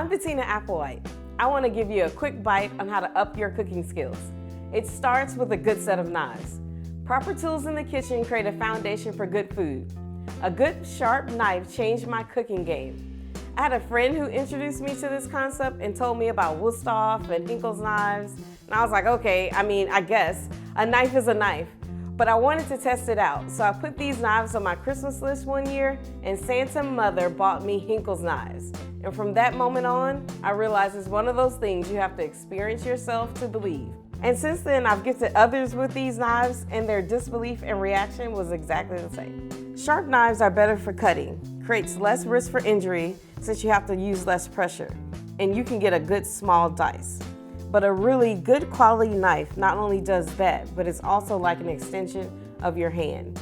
I'm Bettina Applewhite. I want to give you a quick bite on how to up your cooking skills. It starts with a good set of knives. Proper tools in the kitchen create a foundation for good food. A good sharp knife changed my cooking game. I had a friend who introduced me to this concept and told me about Wusthof and Hinkle's knives. And I was like, okay, I guess a knife is a knife. But I wanted to test it out, so I put these knives on my Christmas list one year, and Santa Mother bought me Hinkle's knives. And from that moment on, I realized it's one of those things you have to experience yourself to believe. And since then, I've gifted others with these knives, and their disbelief and reaction was exactly the same. Sharp knives are better for cutting, creates less risk for injury since you have to use less pressure, and you can get a good small dice. But a really good quality knife not only does that, but it's also like an extension of your hand.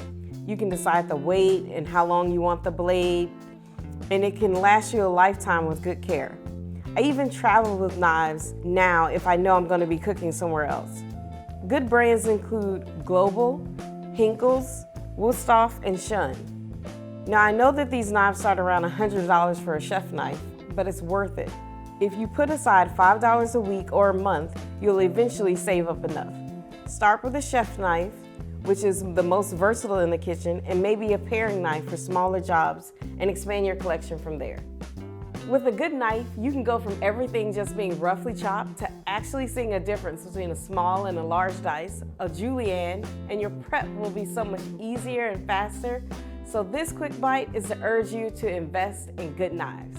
You can decide the weight and how long you want the blade, and it can last you a lifetime with good care. I even travel with knives now if I know I'm going to be cooking somewhere else. Good brands include Global, Hinkle's, Wusthof, and Shun. Now I know that these knives start around $100 for a chef knife, but it's worth it. If you put aside $5 a week or a month, you'll eventually save up enough. Start with a chef knife, which is the most versatile in the kitchen, and maybe a paring knife for smaller jobs, and expand your collection from there. With a good knife, you can go from everything just being roughly chopped to actually seeing a difference between a small and a large dice, a julienne, and your prep will be so much easier and faster. So this quick bite is to urge you to invest in good knives.